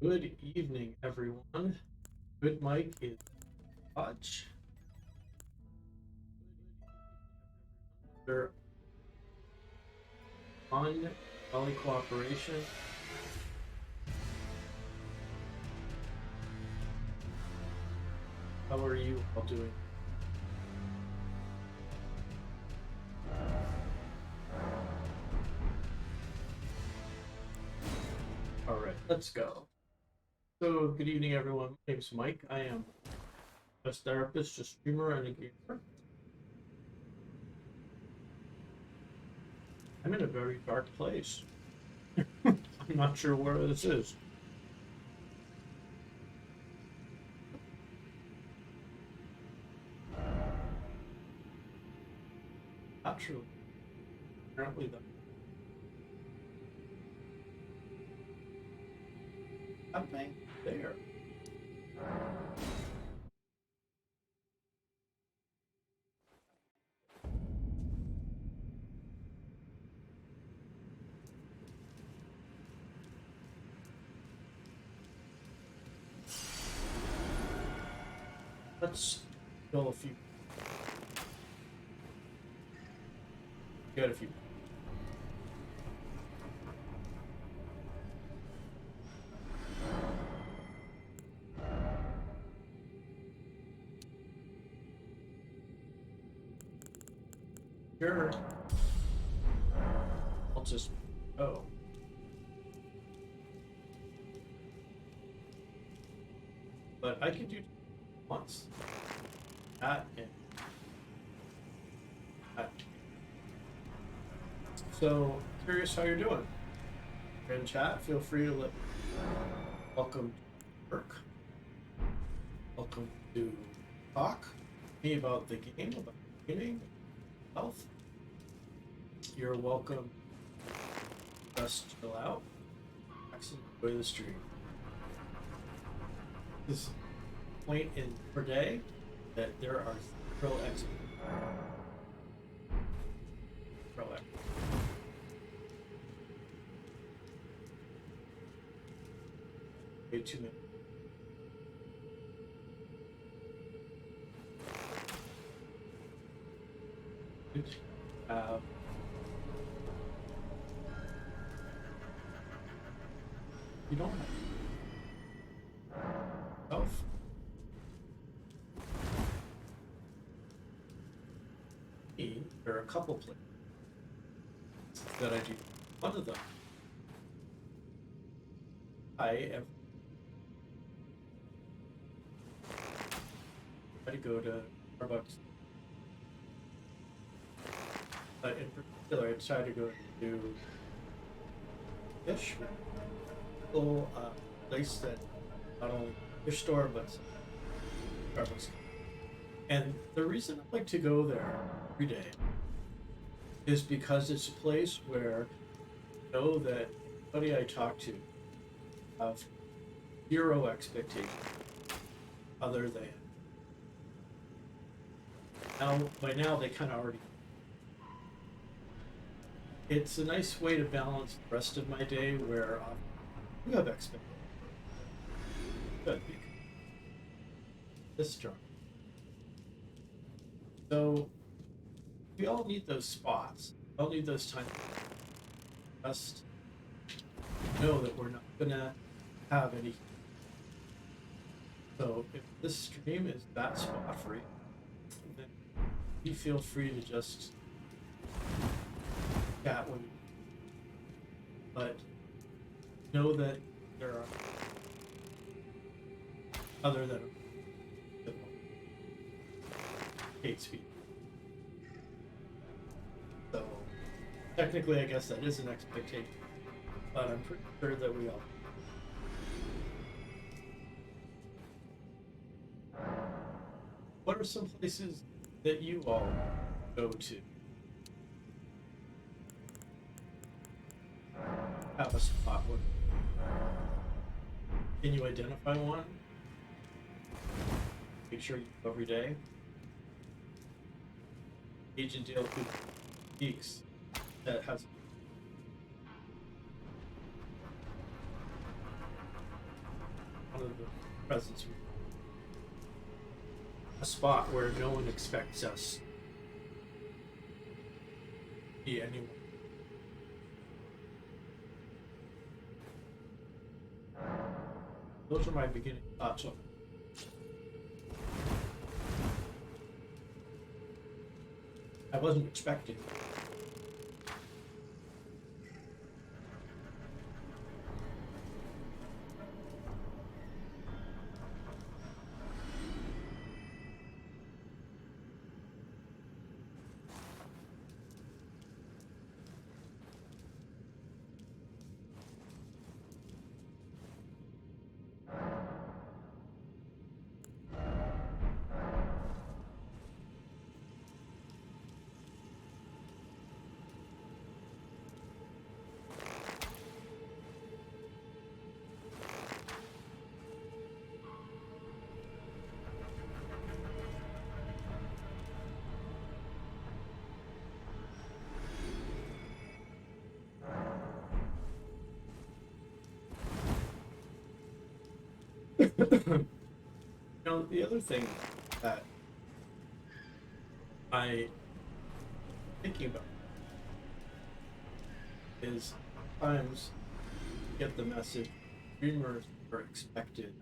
Good evening, everyone. Good Mike is Hodge. We're on Valley Cooperation. How are you all doing? All right, let's go. So, good evening, everyone. My name's Mike. I am a therapist, a streamer, and a gamer. I'm in a very dark place. I'm not sure where this is. Actually, apparently, something there. Let's kill a few. Get a few. Sure. I'll just go. But I could do once. That and that. So, curious how you're doing. If you're in chat, feel free to let welcome to work. Welcome to talk to me about the game, about gaming, health. You're welcome to just chill out, relax, and enjoy the stream. This point in per day that there are zero X. Way too many. Uh, you don't have health. There are a couple places that I do. One of them, I am try to go to Starbucks, but in particular, I try to go to Fish, little place that not only fish store but Starbucks. And the reason I like to go there every day is because it's a place where I know that anybody I talk to have zero expectation other than now. By now, they kind of already. It's a nice way to balance the rest of my day where I do have expectations. Good, because this job. So we all need those spots. We all need those times to just know that we're not gonna have any. So if this stream is that spot for you, then you feel free to just chat when you. But know that there are other than hate speech. So technically, I guess that is an expectation, but I'm pretty sure that we all. What are some places that you all go to? Have a spot where can you identify one? Make sure you go every day. Agent Dale Cooper Peaks that has of the presence, a spot where no one expects us to be anyone. Those are my beginning thoughts on it. I wasn't expecting. The other thing that I thinking about is sometimes get the message dreamers are expected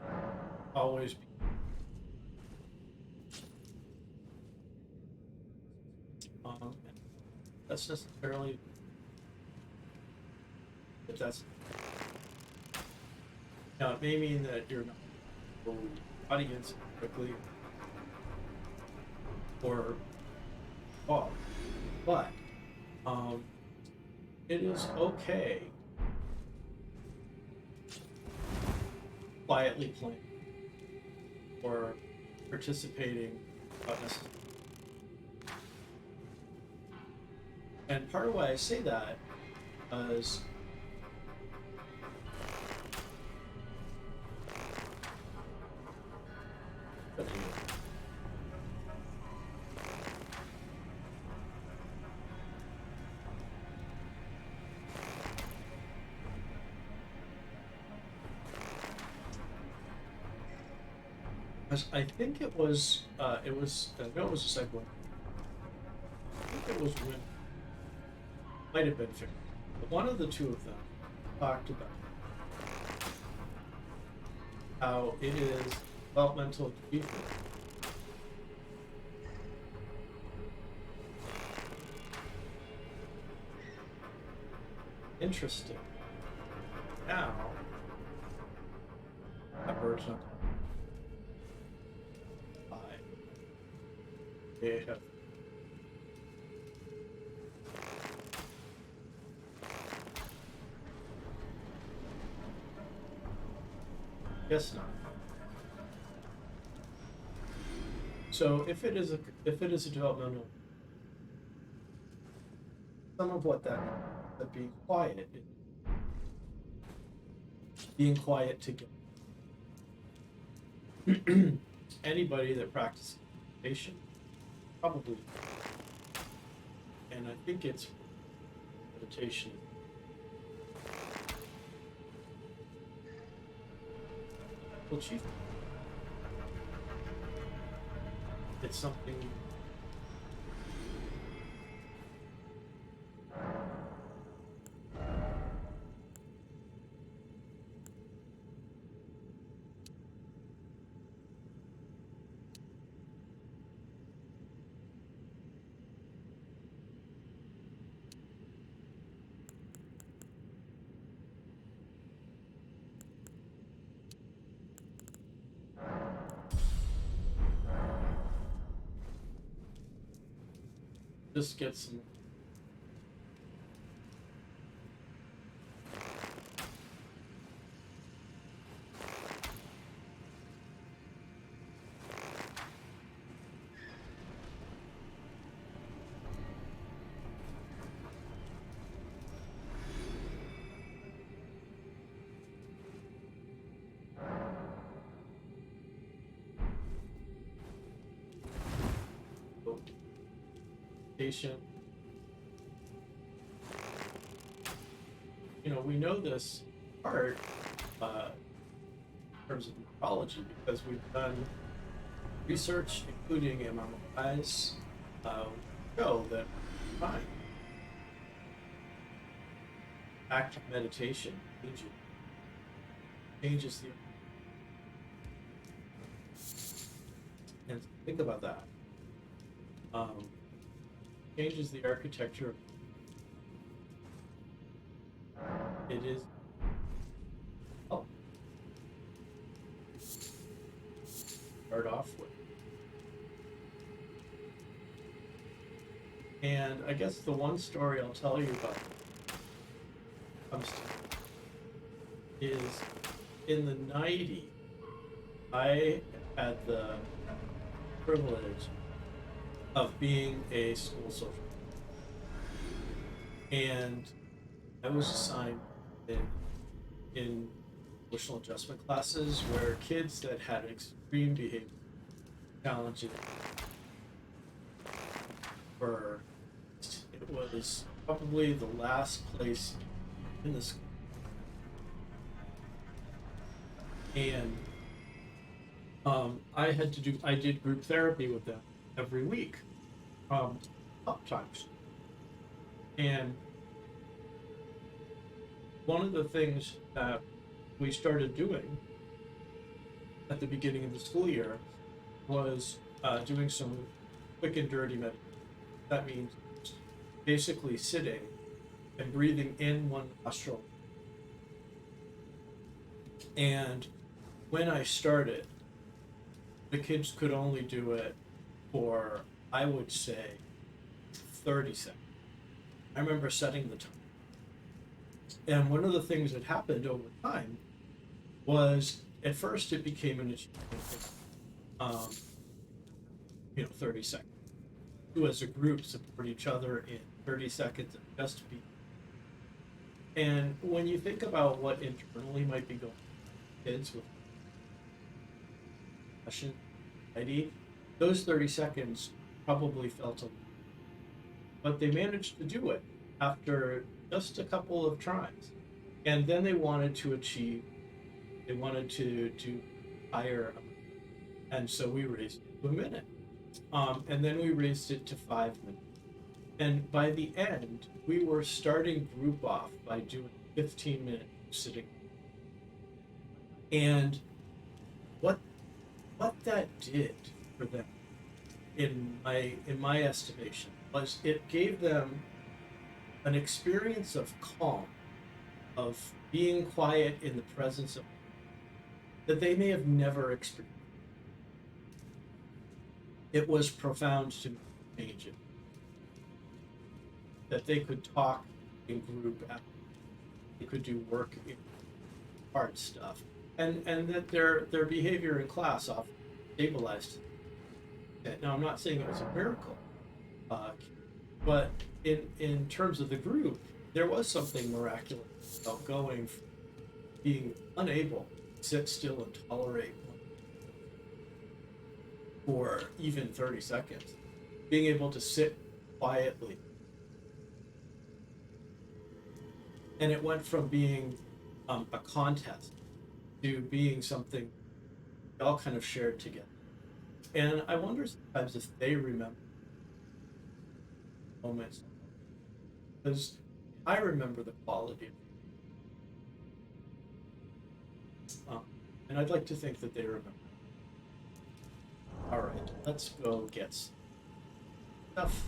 always be and that's necessarily if that's it may mean that you're not the audience quickly or all, but it is okay quietly playing or participating not necessarily. And part of why I say that is I think it was I know it was the second one. I think it was when might have been fair. But one of the two of them talked about how it is developmental achievement. Interesting. Now, that bird's not they have guess not. So if it is a developmental, some of what that means, that being quiet is being quiet together. Anybody that practices meditation probably, and I think it's meditation. Well, chief, it's something. Just get some. Patient. We know this part terms of neurology because we've done research, including MRIs, show that fine active meditation changes the and think about that. Um, Changes the architecture. It is oh, start off with. And I guess the one story I'll tell you about comes to is in the 90s, I had the privilege of being a school social worker. And I was assigned in emotional adjustment classes where kids that had extreme behavior challenges were, it was probably the last place in the school. And I did group therapy with them every week, sometimes. And one of the things that we started doing at the beginning of the school year was doing some quick and dirty meditation. That means basically sitting and breathing in one nostril. And when I started, the kids could only do it for, I would say, 30 seconds. I remember setting the time. And one of the things that happened over time was at first it became an achievement, 30 seconds. You as a group support each other in 30 seconds and just be. And when you think about what internally might be going on with kids with depression, anxiety, those 30 seconds probably felt a lot. But they managed to do it after just a couple of tries. And then they wanted to do higher. And so we raised it to a minute. And then we raised it to 5 minutes. And by the end, we were starting group off by doing 15 minutes sitting. And what that did for them, in my estimation, was it gave them an experience of calm, of being quiet in the presence of that they may have never experienced. It was profound to change it. That they could talk in group, they could do work in hard stuff, and that their behavior in class often stabilized. Now I'm not saying it was a miracle, but in terms of the group, there was something miraculous about going from being unable to sit still and tolerate for even 30 seconds, being able to sit quietly. And it went from being a contest to being something we all kind of shared together. And I wonder sometimes if they remember moments, because I remember the quality of and I'd like to think that they remember. All right, let's go get stuff.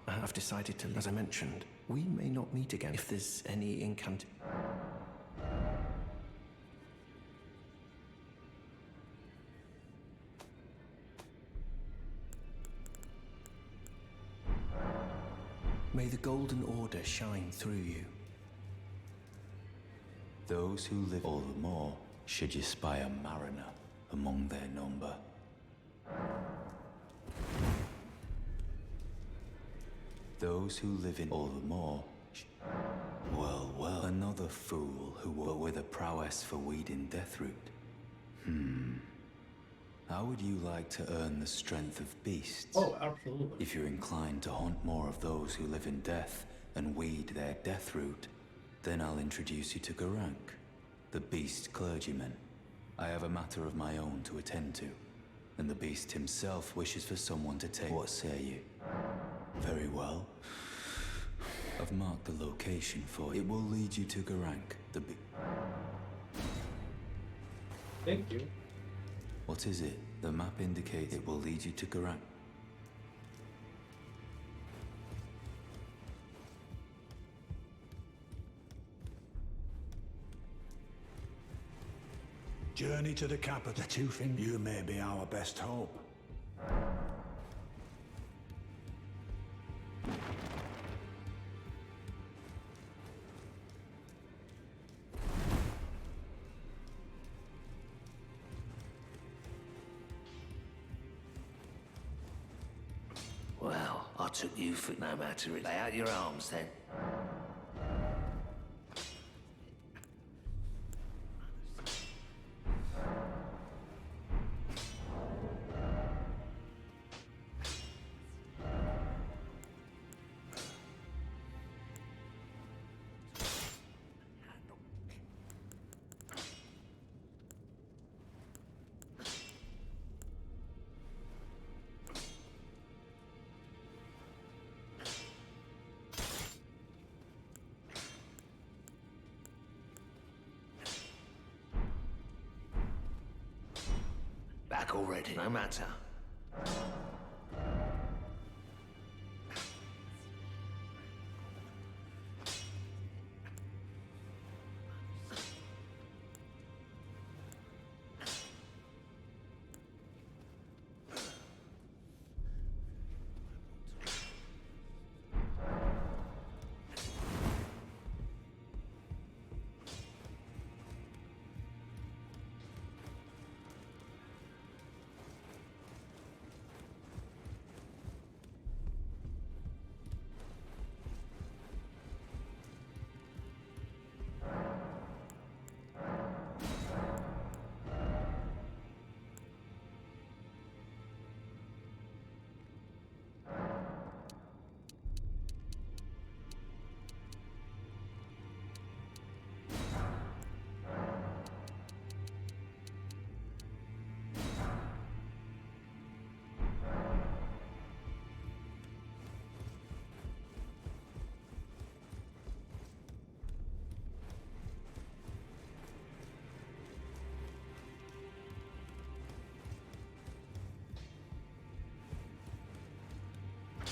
I've decided to, as I mentioned, we may not meet again if there's any incant. May the Golden Order shine through you. Those who live all the more should you spy a mariner among their number. Those who live in all the more Well, well, another fool who but with a prowess for weeding Deathroot. How would you like to earn the strength of beasts? Oh, absolutely. If you're inclined to hunt more of those who live in death and weed their Deathroot, then I'll introduce you to Garank, the beast clergyman. I have a matter of my own to attend to, and the beast himself wishes for someone to take. What say you? Very well. I've marked the location for you. It will lead you to Garank, the Thank you. What is it? The map indicates it will lead you to Garank. Journey to the capital. The two things. You may be our best hope. Well, I took you for no matter it. Lay out your arms then. Back already, no matter.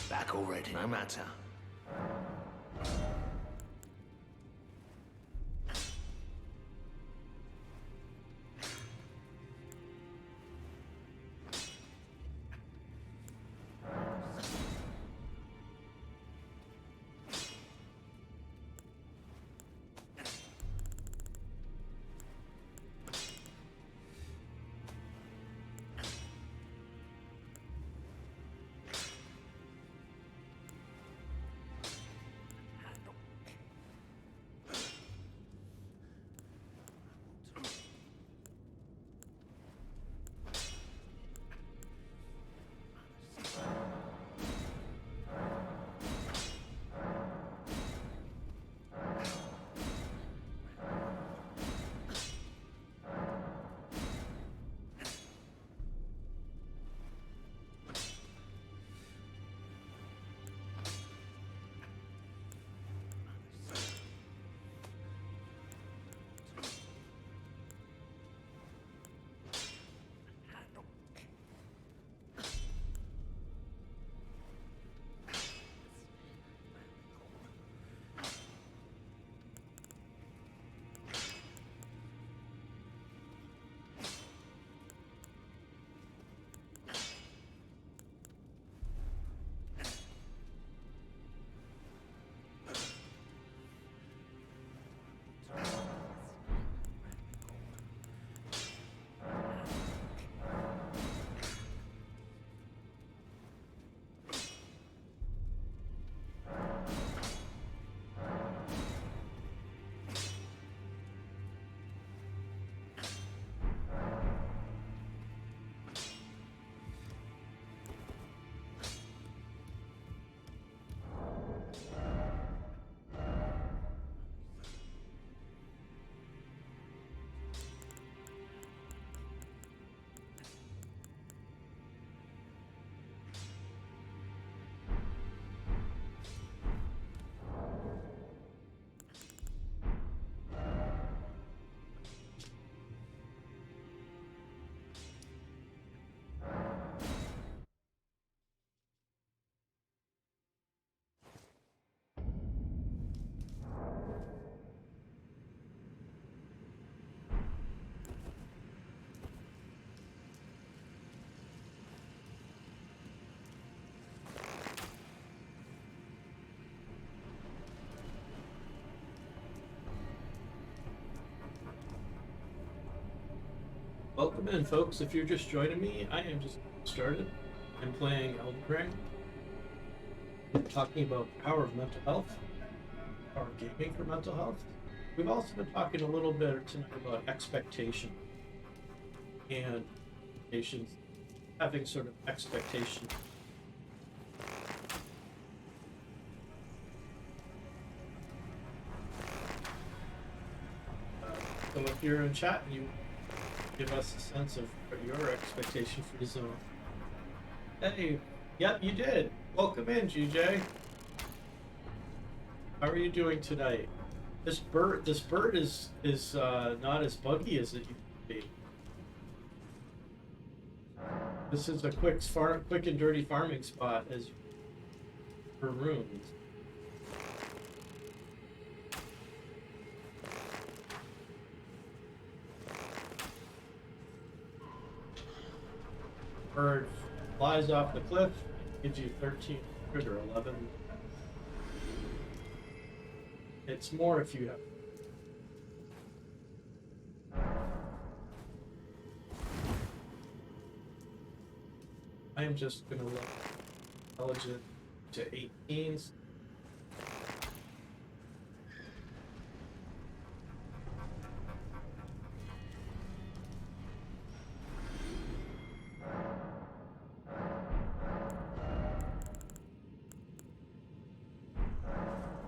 Back already, no matter. Welcome in, folks. If you're just joining me, I am just started. I'm playing Elden Ring. I'm talking about the power of mental health, power of gaming for mental health. We've also been talking a little bit tonight about expectation and expectations, having sort of expectation. So if you're in chat and you give us a sense of what your expectation-free zone. Hey, yep, you did. Welcome in, GJ. How are you doing tonight? This bird is not as buggy as it used to be. This is a quick and dirty farming spot as for runes. Bird flies off the cliff, gives you 1300 or 11. It's more if you have. I am just gonna let intelligence to 18s.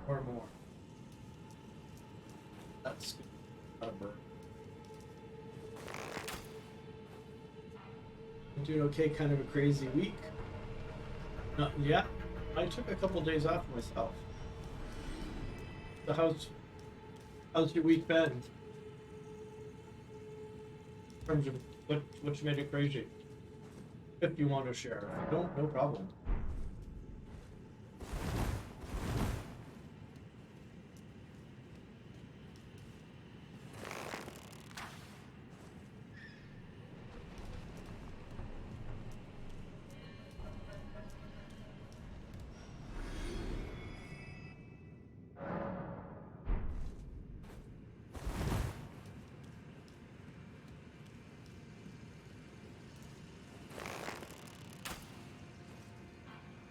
Or more. That's good. Not a bird. I'm doing okay, kind of a crazy week. Yeah, I took a couple days off myself. So how's your week been? In terms of what made it crazy? If you want to share. If you don't, no problem.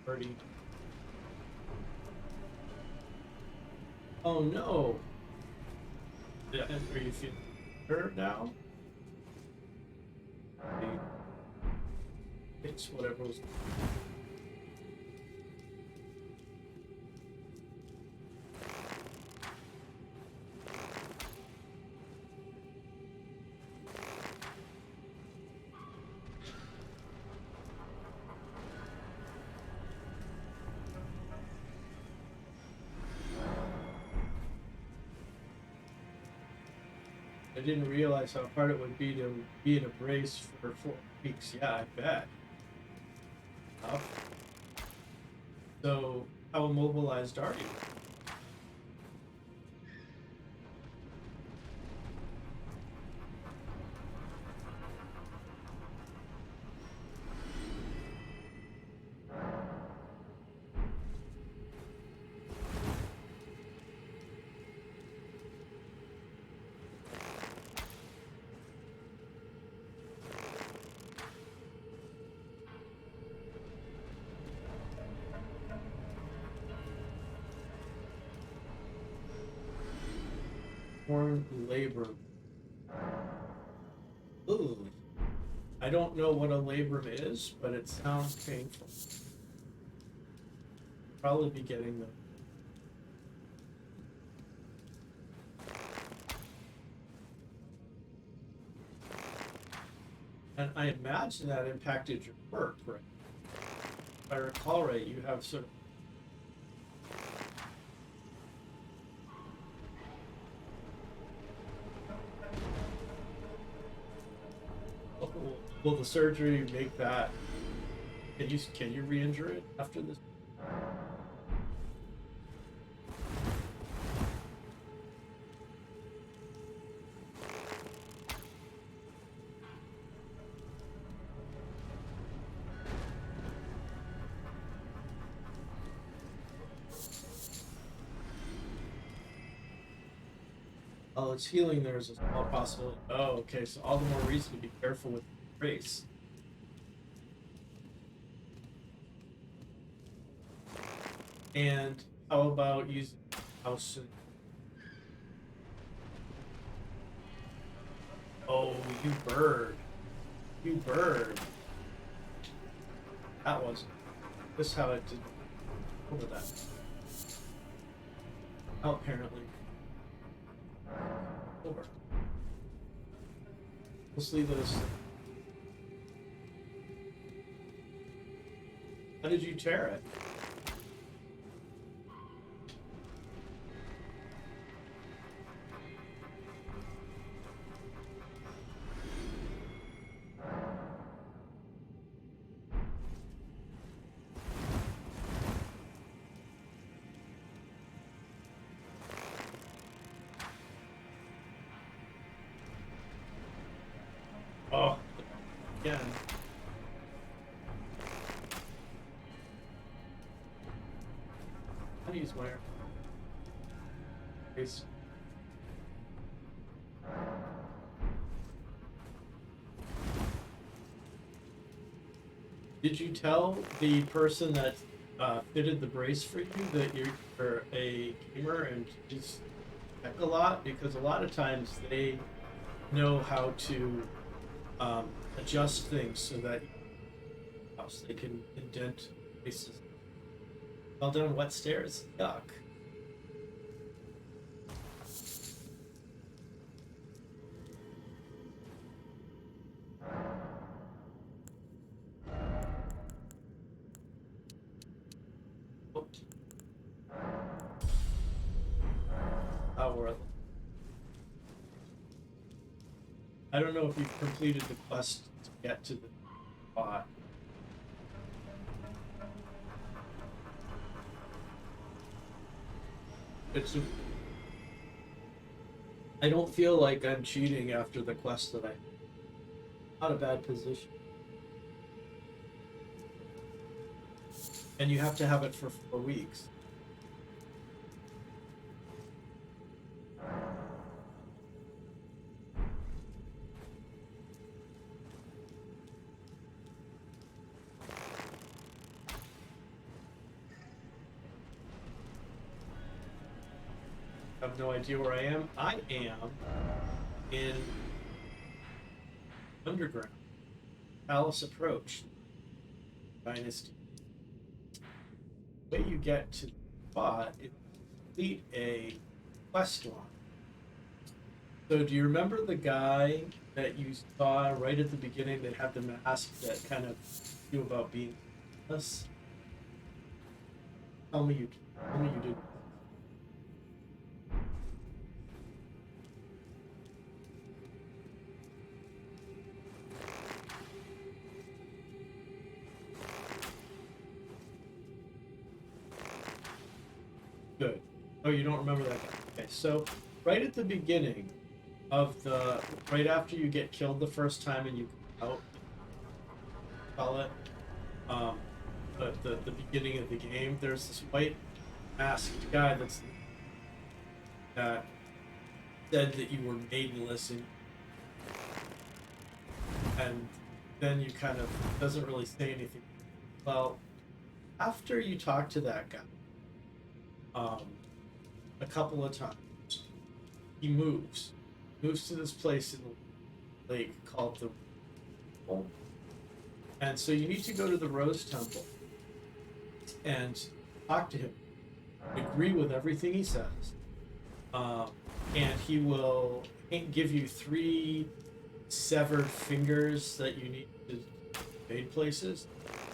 Birdie. Oh no! Yeah, are you feeling hurt now? It's whatever was. I didn't realize how hard it would be to be in a brace for 4 weeks. Yeah, I bet. Tough. So, how immobilized are you? Formed labor. Ooh. I don't know what a labrum is, but it sounds painful. Probably be getting them. And I imagine that impacted your work, right? If I recall right, you have sort of will the surgery make that? Can you re-injure it after this? While it's healing, there's a small possibility. Oh, okay, so all the more reason to be careful with the race. And how about using house and... Oh, you bird. You bird. That wasn't. This is how I did over that. Oh, apparently. Over. Let's leave those. How did you tear it? Oh, again. I use my face. Did you tell the person that fitted the brace for you that you're a gamer and just check a lot? Because a lot of times they know how to adjust things so that they can indent places. Well done, wet stairs. Yuck. Oops. Oh, we're... I don't know if you've completed the quest to get to the spot. I don't feel like I'm cheating after the quest that not a bad position. And you have to have it for 4 weeks. I have no idea where I am. I am in Underground. Palace Approach. Dynasty. The way you get to the spot is complete a quest line. So do you remember the guy that you saw right at the beginning that had the mask that kind of knew about being us? Tell me you didn't. Good. Oh, you don't remember that guy. Okay, so right at the beginning of right after you get killed the first time and you come out, call it, the beginning of the game, there's this white masked guy that said that you were maidenless and then you kind of doesn't really say anything. Well, after you talk to that guy, a couple of times, he moves to this place in the lake called the Rose. And so you need to go to the Rose Temple and talk to him, agree with everything he says, and he will give you 3 severed fingers that you need to invade places,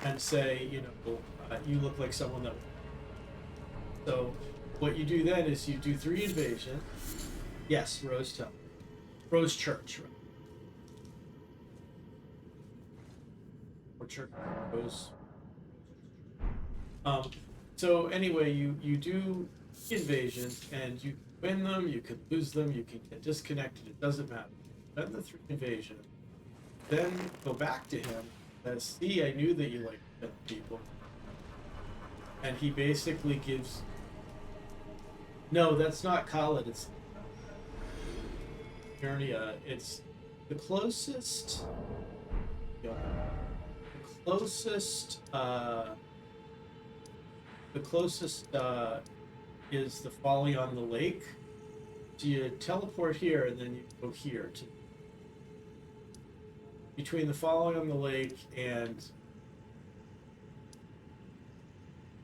and say, you you look like someone that. So what you do then is you do 3 invasions. Yes, Rose Temple. Rose Church. Right? Or Church. Rose. So anyway, you do invasions and you win them, you can lose them, you can get disconnected, it doesn't matter. Then the 3 invasions. Then go back to him and see, I knew that you liked dead people. And he basically gives... No, that's not Khalid. It's Eternia. It's the closest. You know, the closest. The closest is the Folly on the Lake. So you teleport here, and then you go here to between the Folly on the Lake and.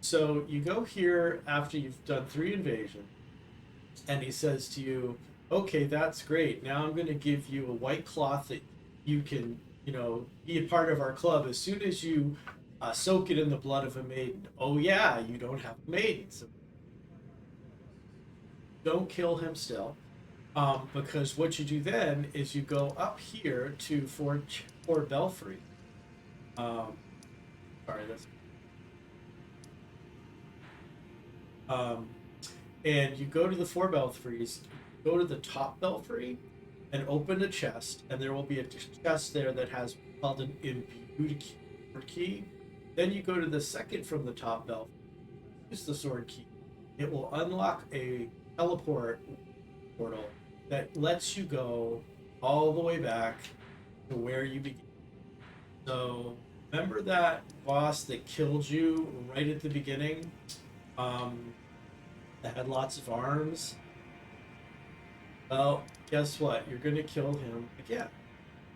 So you go here after you've done 3 invasions, and he says to you, "Okay, that's great. Now I'm going to give you a white cloth that you can, be a part of our club as soon as you soak it in the blood of a maiden." Oh yeah, you don't have a maiden, so don't kill him still, because what you do then is you go up here to Fort Belfry. Sorry, that's. And you go to the 4 belfries, go to the top belfry, and open a chest, and there will be a chest there that has called an imbued key. Then you go to the second from the top belfry, use the sword key. It will unlock a teleport portal that lets you go all the way back to where you began. So remember that boss that killed you right at the beginning? That had lots of arms. Well, guess what? You're going to kill him again.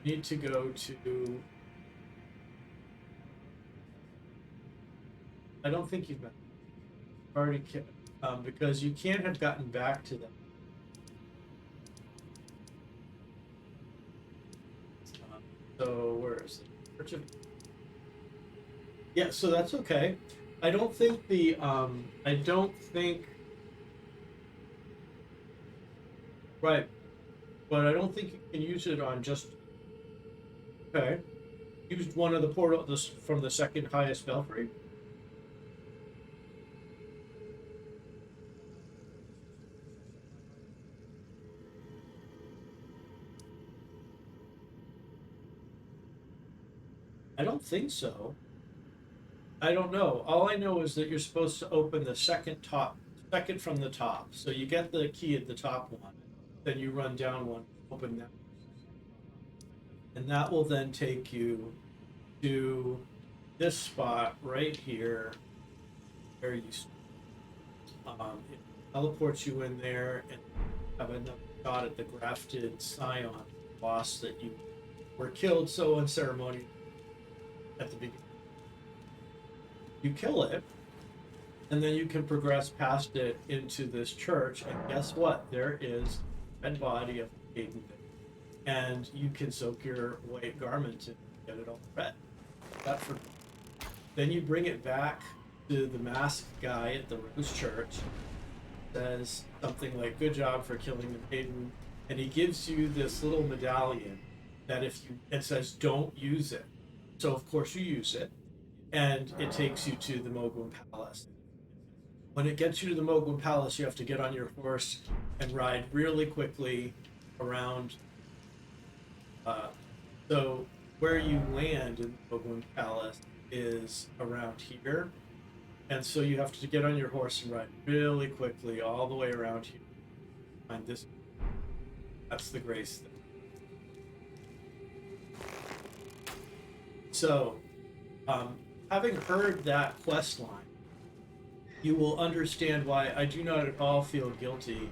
You need to go to. I don't think you've already because you can't have gotten back to them. So where is it? Yeah, so that's okay. I don't think right, but I don't think you can use it on just. Okay, used one of the portals from the second highest belfry. I don't think so. I don't know. All I know is that you're supposed to open the second from the top. So you get the key at the top one, then you run down one, open that, and that will then take you to this spot right here, where you. It teleports you in there and have another shot at the grafted scion boss that you were killed so unceremonious at the beginning. You kill it, and then you can progress past it into this church, and guess what? There is a dead body of Aiden, and you can soak your white garment and get it all red. That for. Then you bring it back to the masked guy at the Rose Church. Says something like, "Good job for killing the maiden," and he gives you this little medallion that it says, "Don't use it." So of course you use it. And it takes you to the Mogwin Palace. When it gets you to the Mogwin Palace, you have to get on your horse and ride really quickly around. So where you land in the Mogwin Palace is around here. And so you have to get on your horse and ride really quickly all the way around here. Find this. That's the grace thing. So, having heard that quest line, you will understand why I do not at all feel guilty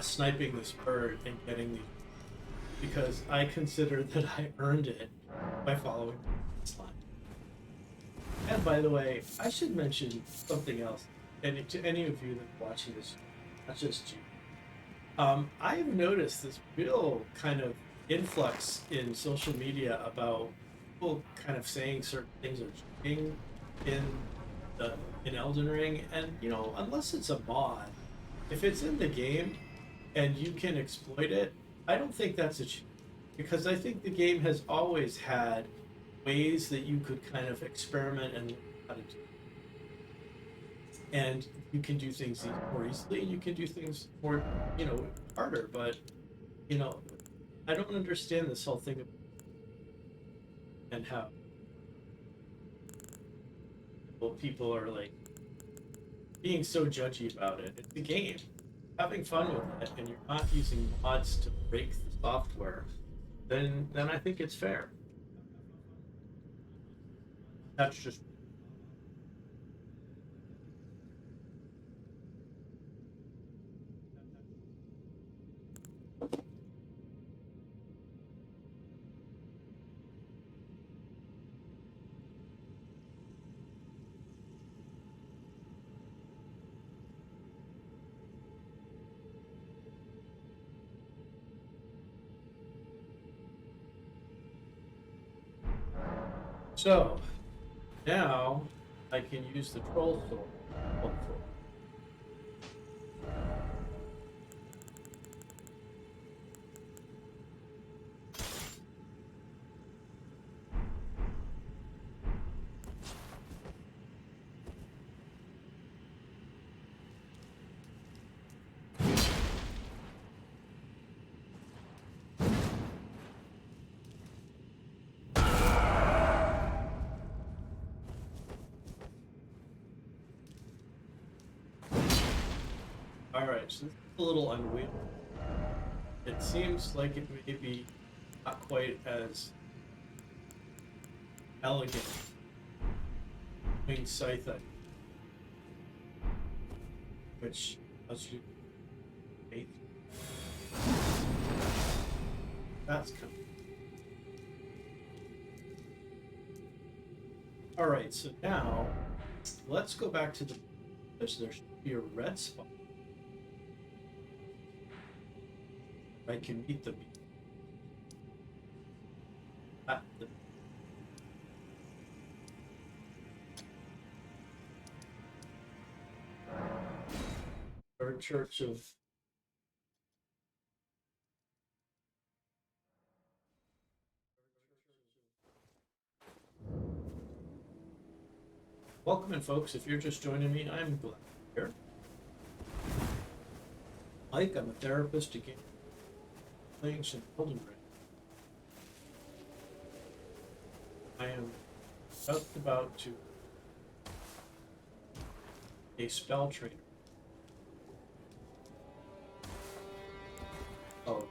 sniping this bird and getting the, because I consider that I earned it by following this line. And by the way, I should mention something else, and to any of you that are watching this, not just you. I have noticed this real kind of influx in social media about people kind of saying certain things are cheating in Elden Ring, and unless it's a mod, if it's in the game and you can exploit it, I don't think that's a cheat, because I think the game has always had ways that you could kind of experiment and learn how to do. And you can do things more easily, and you can do things more, harder. But, I don't understand this whole thing and how people are like being so judgy about it. It's the game. having fun with it and you're not using mods to break the software, then I think it's fair. That's just so. Now I can use the troll sword, hopefully. Alright, so this is a little unwieldy. It seems like it may be not quite as elegant. Winged scythe, which lets you eight. That's kind of... Alright, so now let's go back to the... There should be a red spot. I can meet the at the Third Church of Welcome in, folks. If you're just joining me, I'm glad you're here. Mike, I'm a therapist again. Playing some Elden Ring. I am just about to a spell trainer. Oh.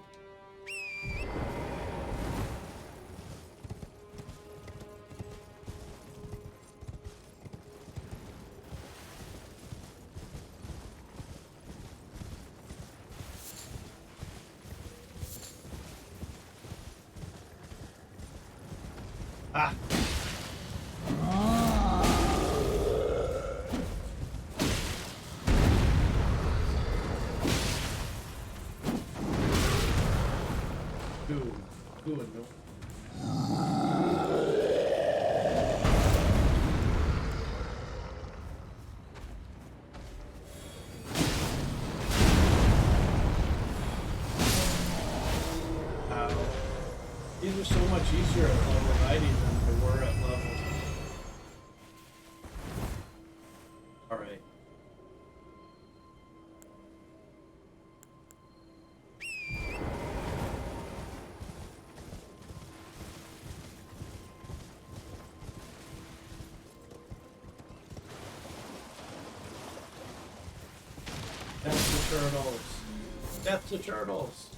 Ah. Ooh, no. These are so much easier at level 90 than they were at level. Alright. Death to turtles. Death to turtles.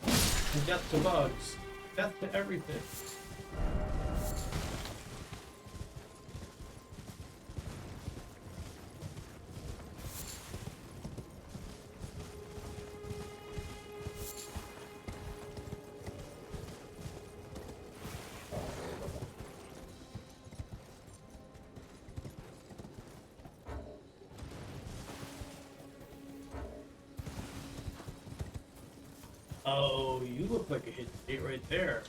And death to bugs. Death to everything. Oh, you look like a hidden gate right there.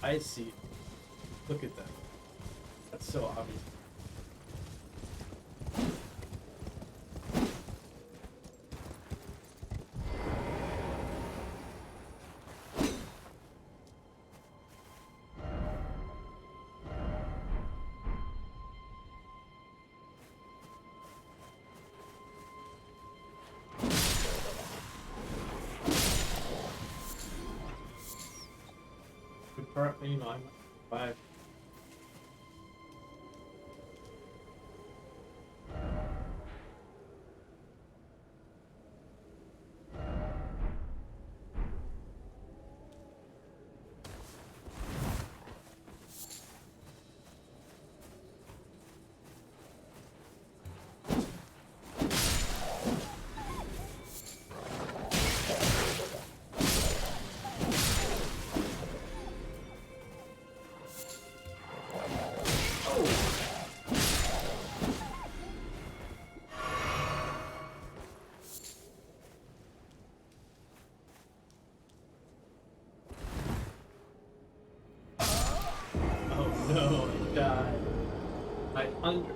I see. Look at that. That's so obvious. You know, I'm 5.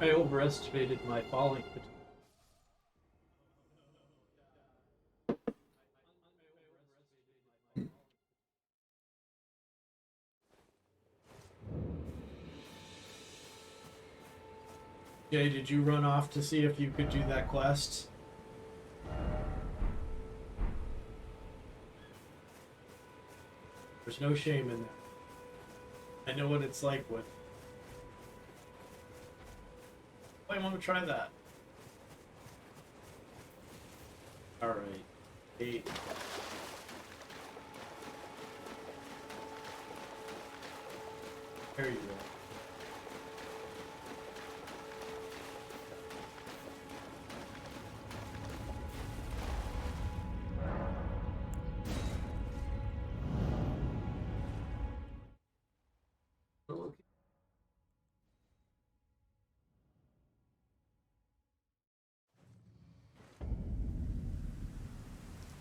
I overestimated my falling potential. Jay, did you run off to see if you could do that quest? There's no shame in that. I know what it's like with. I want to try that. Alright. 8. There you go.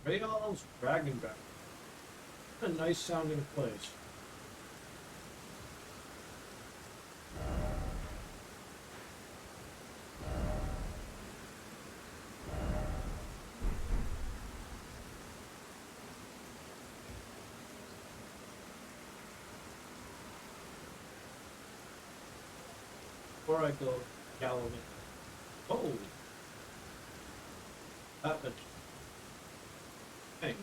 Rayall's Dragonback. A nice sounding place. Before I go, Galloway. Oh! That bitch. Hey.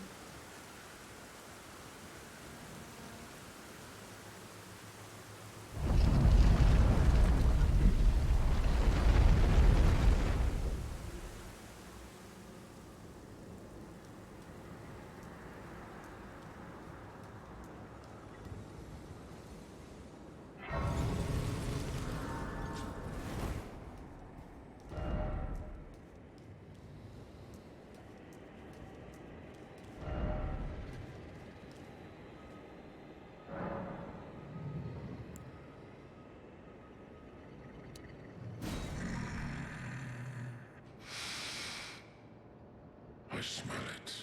I smell it.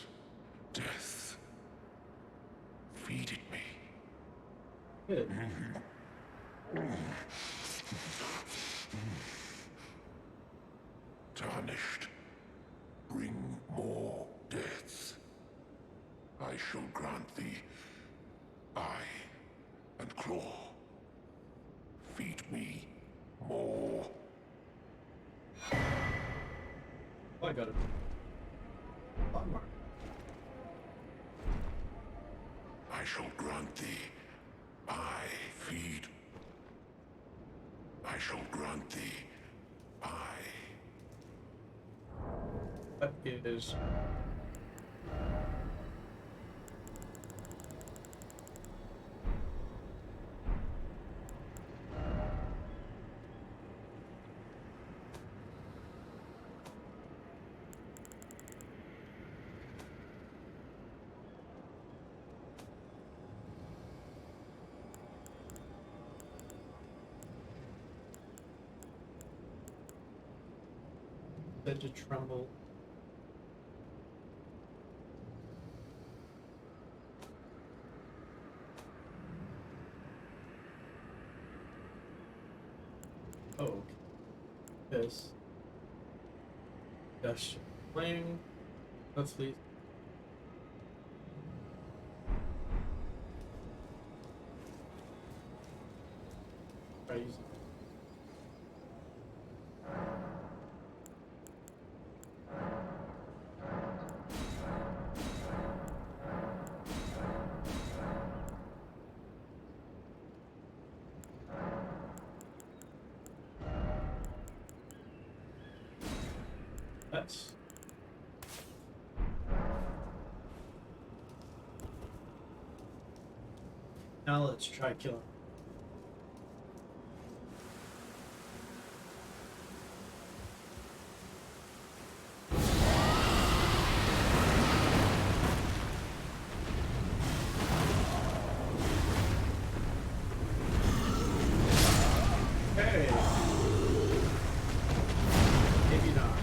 Death. Feed it me. Good. Tarnished. Bring more deaths. I shall grant thee eye and claw. Feed me more. Oh, I got it. Mark. I shall grant thee eye. Feed. I shall grant thee eye. That is. Said to tremble. Oh, okay. This. Dash flame. Let's leave. Try using. That's now let's try killing. Hey. Maybe not.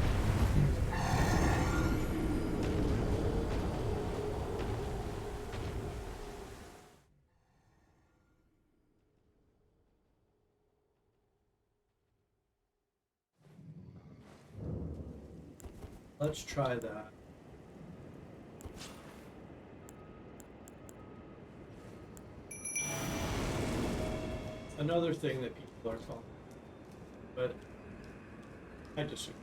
Let's try that. Another thing that people are calling, but I disagree.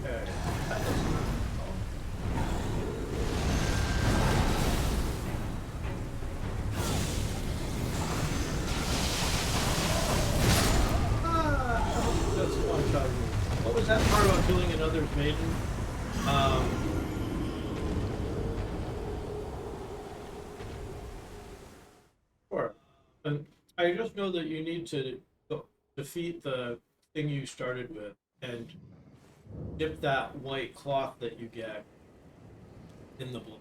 Okay, that is not that's one shot rule. What was that part about killing another's maiden? Sure. And I just know that you need to defeat the thing you started with and dip that white cloth that you get in the blood.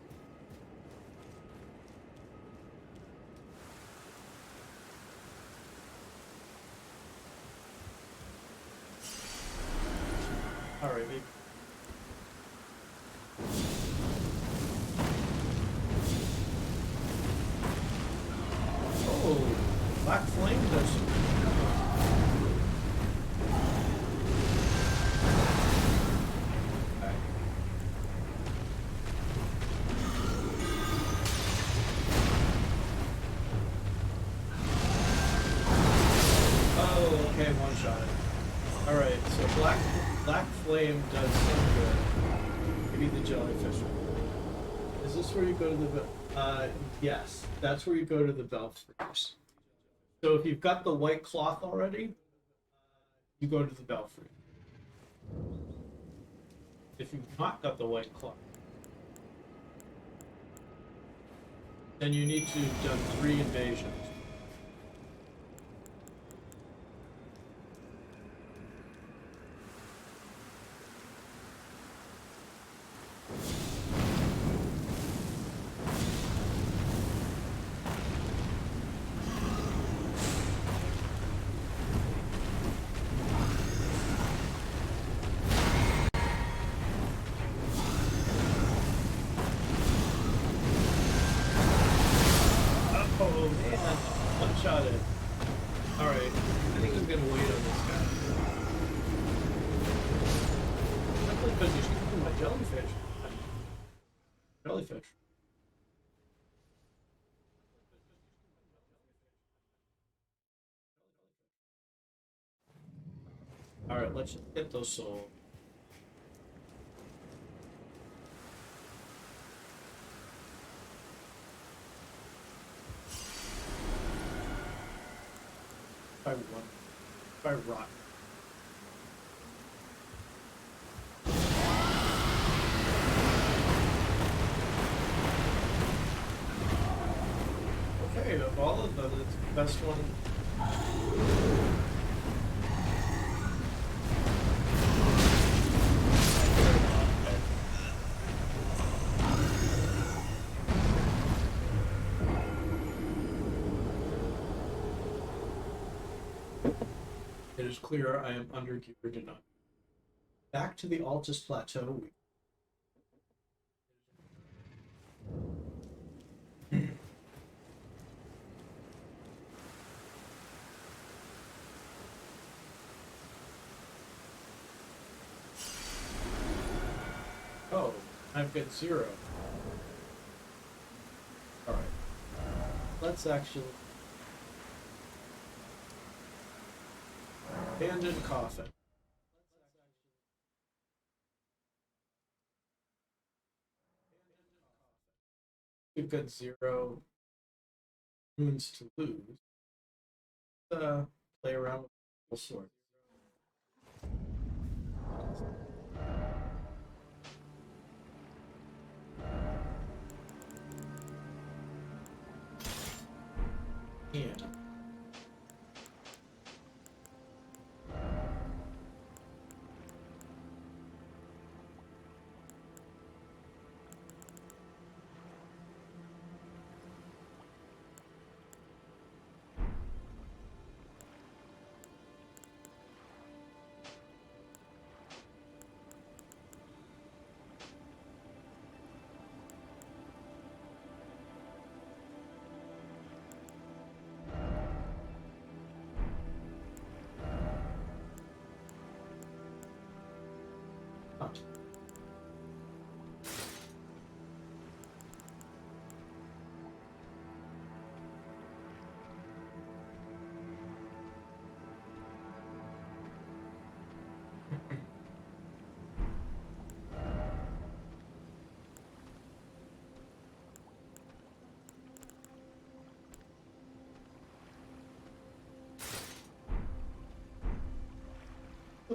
Alright, maybe. Oh, Black Flame does some good damage. Okay. Oh, okay, one shot it. Alright, so Black Flame does some good. Maybe the jellyfish. Is this where you go to the yes, that's where you go to the Belfries. So if you've got the white cloth already, you go to the Belfry. If you've not got the white cloth, then you need to have done 3 invasions. Oh man, one shot it. Alright, I think I'm gonna wait on this guy. Simply because he's keeping my jellyfish. Jellyfish. Alright, let's just get those souls. By one. By rock. Okay, of all of them, it's the best one. It is clear I am undergeared enough. Back to the Altus Plateau. Oh, I've got 0. Alright. Let's actually... Abandoned coffin. We've got 0 runes to lose. Play around with all sorts. Yeah.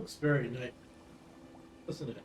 looks very nice, doesn't it?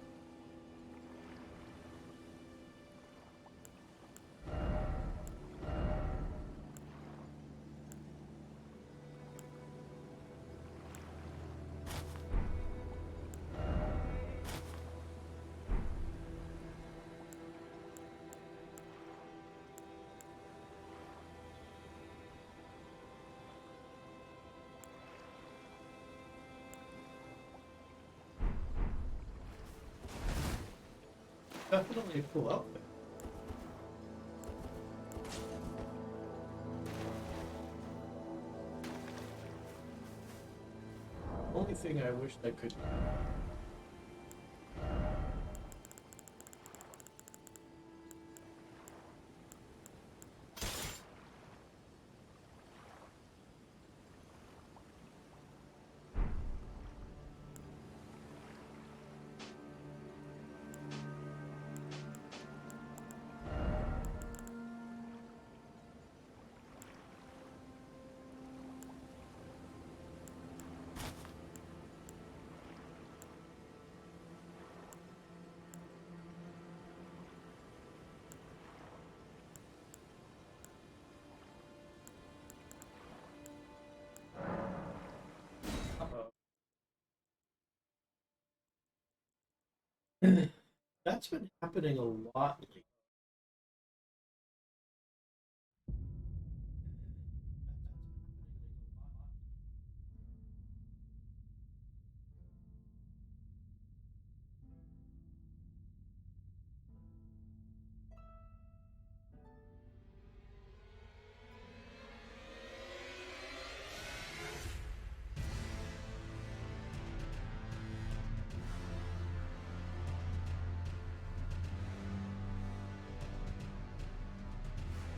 Definitely a cool outfit. Only thing I wished I could. That's been happening a lot lately.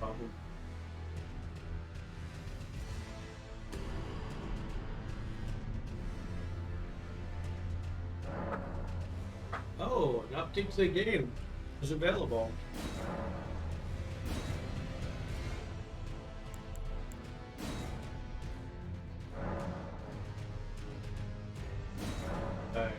Problem. Oh, an update to the game is available. Okay.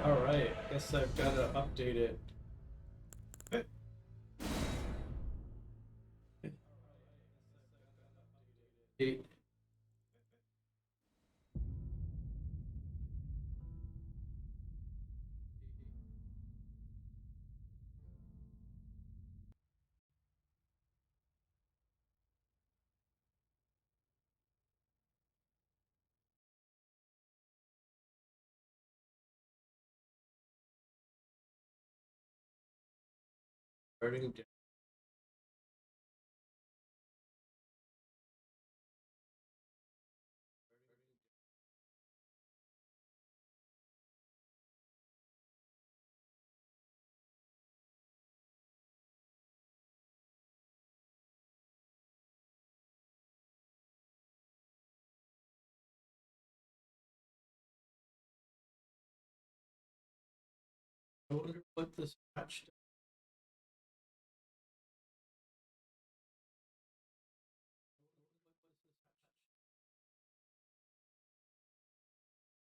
All right. Guess I've got to update it. Okay. Update. Starting. I wonder what this patch does.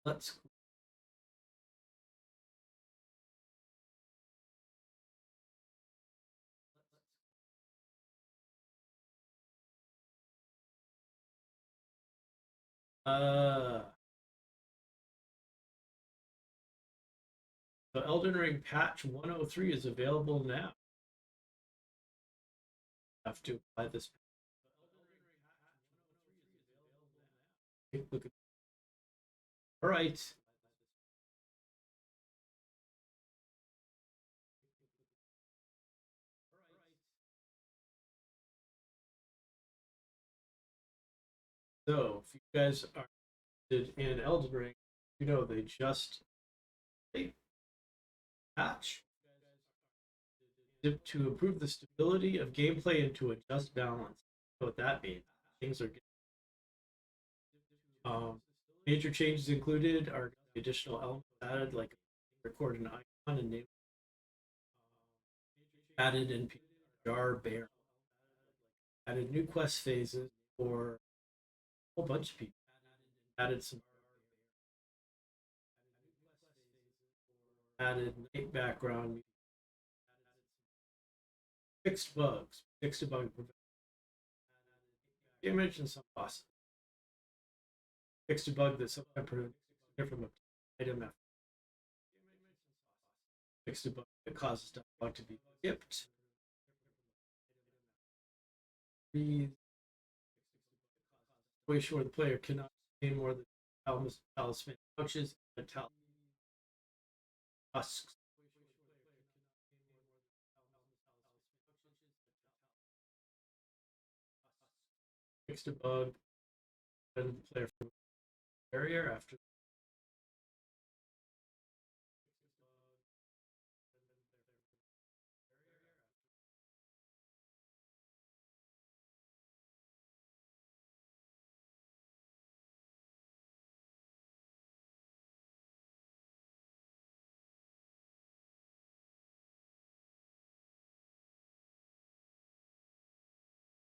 Let's. Uh, the Elden Ring patch 103 is available now. Have to apply this. Look at. All right. So, if you guys are in Elden Ring, you know, they patch to improve the stability of gameplay and to adjust balance. What that means, things are major changes included are additional elements added, like record an icon and name added in jar bear, added new quest phases for a whole bunch of people, added some added night background, fixed bugs, fixed a bug image and some bosses. Fixed a bug that sometimes prevented from an item after fixed a bug that causes the bug to be skipped. Breathe. Situation where the player cannot obtain more than talisman pouches and tusks. Fixed a bug and the player from barrier after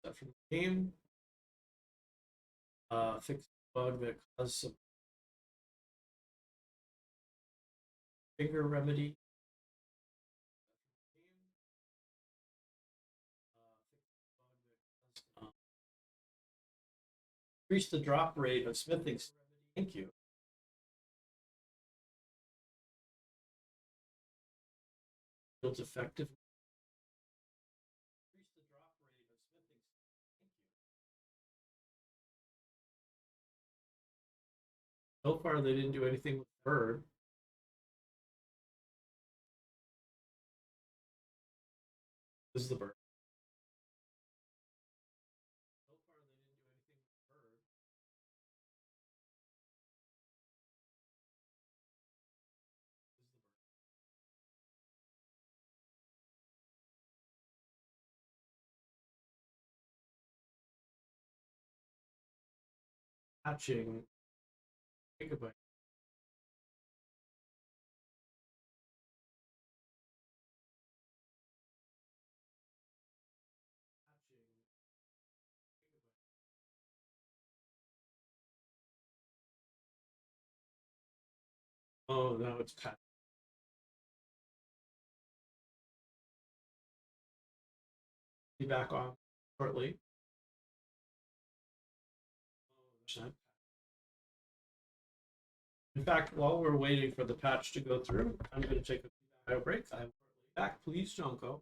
stuff from the game. Fixed a bug that caused some finger remedy. Increase the drop rate of smithing. Thank you. Builds effective. Increase the drop rate of smithing. Thank you. So far, they didn't do anything with the bird. This is the bird. So far, they didn't do anything with the bird. This is the bird. Hatching gigabyte. Oh, now it's patched. Be back on shortly. In fact, while we're waiting for the patch to go through, I'm going to take a bio break. I'm back. Please don't go.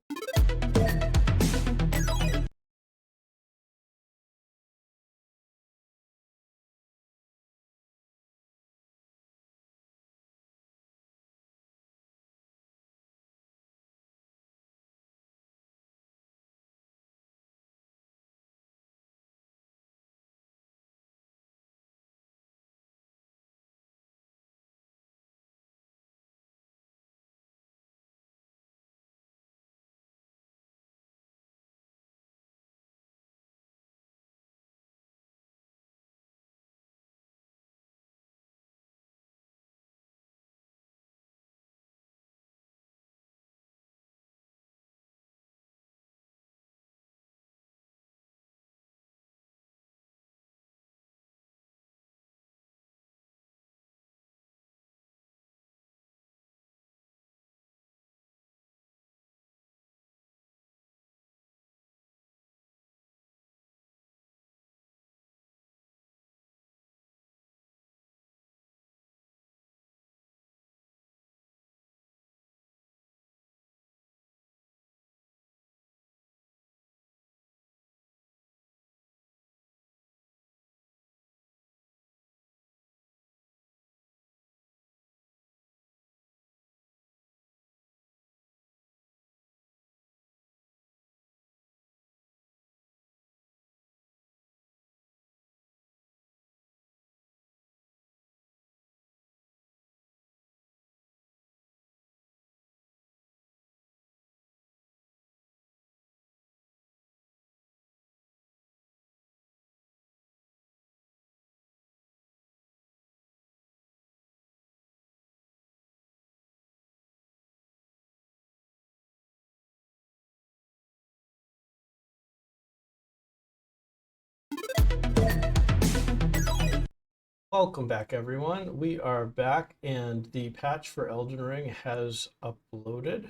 Welcome back, everyone. We are back, and the patch for Elden Ring has uploaded,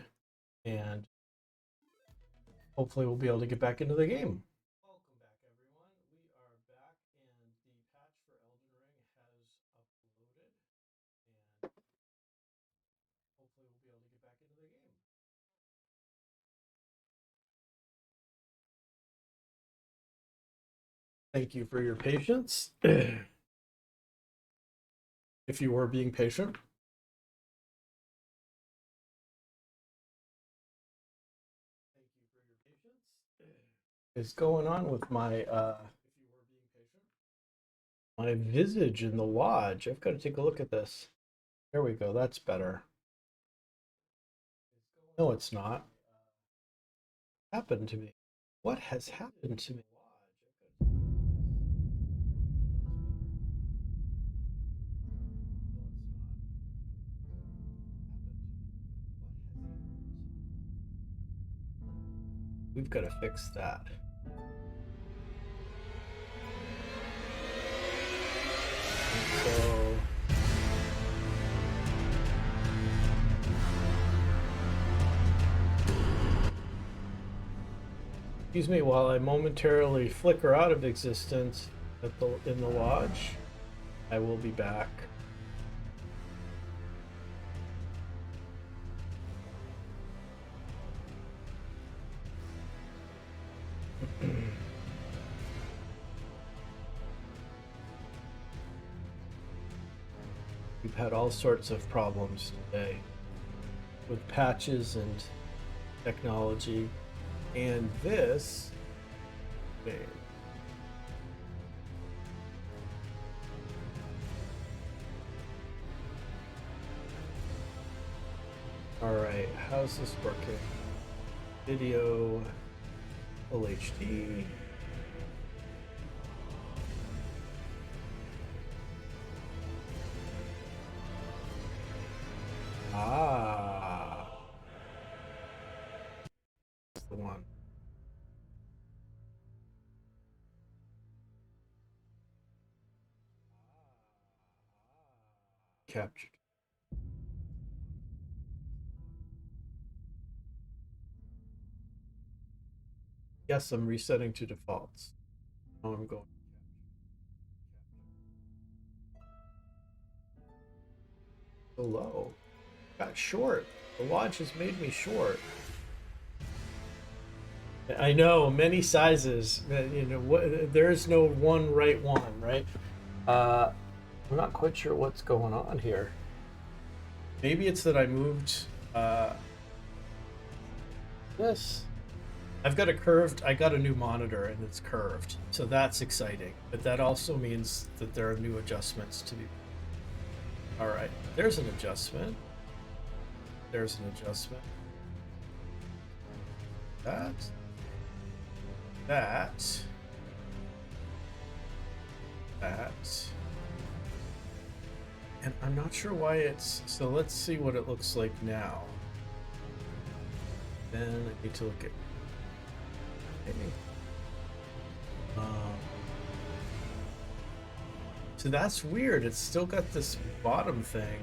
and hopefully we'll be able to get back into the game. Welcome back, everyone. We are back, and the patch for Elden Ring has uploaded, and hopefully we'll be able to get back into the game. Thank you for your patience. If you were being patient. Thank you for your patience. Is going on with my if you were being patient. My visage in the lodge. I've got to take a look at this. There we go. That's better. No, it's not. Happened to me. What has happened to me? We've got to fix that. So excuse me while I momentarily flicker out of existence in the lodge. I will be back. We've had all sorts of problems today with patches and technology, and this. Okay. All right, how's this working? Video, full HD. Ah, that's the one. Captured. Yes, I'm resetting to defaults. Now I'm going. So low. Got short. The lodge has made me short. I know many sizes. You know, there's no one right one, right? I'm not quite sure what's going on here. Maybe it's that I moved this. I got a new monitor and it's curved, so that's exciting. But that also means that there are new adjustments to be. All right, there's an adjustment. There's an adjustment. That. And I'm not sure why it's, so let's see what it looks like now. Then I need to look at, so that's weird. It's still got this bottom thing.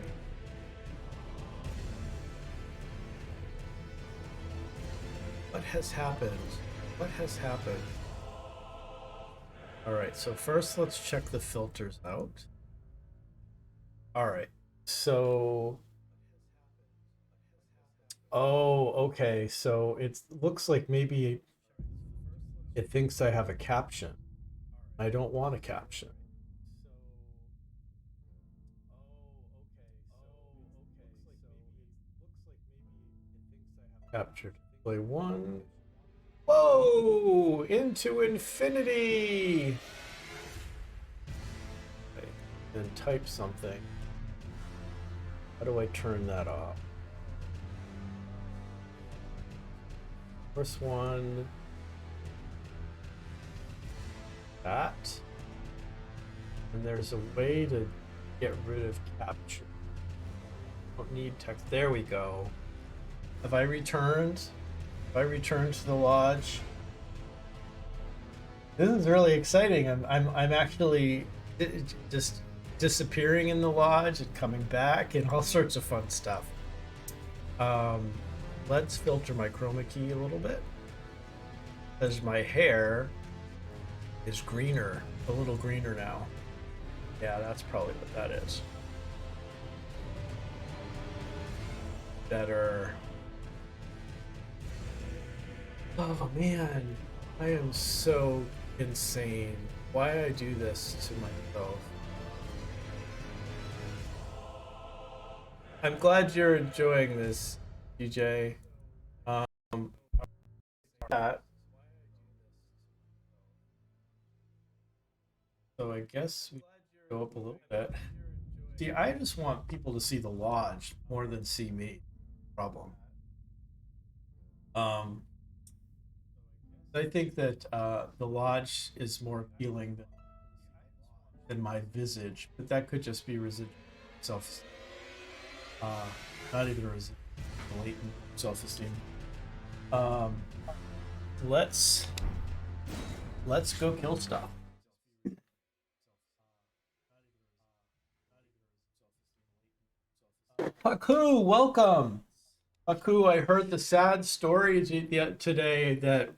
What has happened? What has happened? All right, so first let's check the filters out. All right, so, oh, okay, so it looks like maybe it thinks I have a caption. I don't want a caption. Captured. Play one. Whoa! Into infinity! Okay, then type something. How do I turn that off? First one. That. And there's a way to get rid of capture. Don't need text. There we go. Have I returned? Have I returned to the lodge? This is really exciting. I'm actually just disappearing in the lodge and coming back and all sorts of fun stuff. Let's filter my chroma key a little bit, because my hair is greener, a little greener now. Yeah, that's probably what that is. Better. Oh man, I am so insane. Why I do this to myself? I'm glad you're enjoying this, DJ. That. So I guess we go up a little bit. See, I just want people to see the lodge more than see me. Problem. I think that the lodge is more appealing than my visage, but that could just be residual self. Not even residual, latent self-esteem. Let's go kill stuff. Paku, welcome. Paku, I heard the sad story today that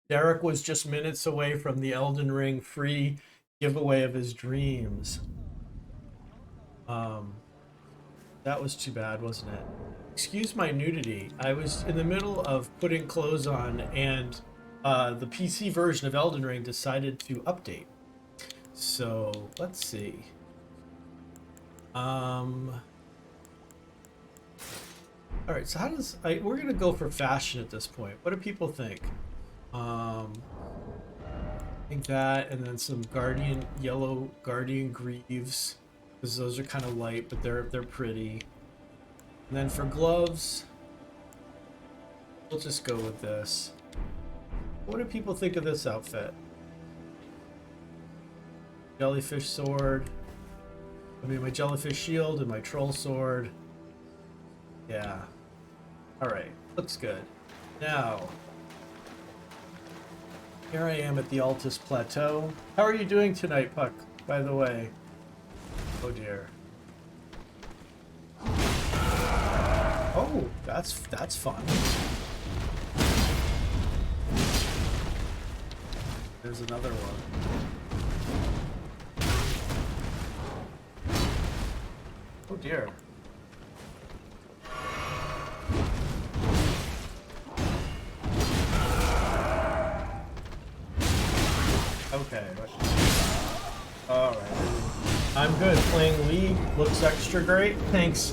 Derek was just minutes away from the Elden Ring free giveaway of his dreams. That was too bad, wasn't it? Excuse my nudity. I was in the middle of putting clothes on, and the PC version of Elden Ring decided to update. So let's see. All right, so we're gonna go for fashion at this point. What do people think? I think that, and then some yellow Guardian Greaves, because those are kind of light, but they're pretty. And then for gloves, we'll just go with this. What do people think of this outfit? Jellyfish sword. I mean, my jellyfish shield and my troll sword. Yeah. All right, looks good. Now, here I am at the Altus Plateau. How are you doing tonight, Puck, by the way? Oh dear. Oh, that's fun. There's another one. Oh dear. Okay. Alright. I'm good. Playing League looks extra great. Thanks.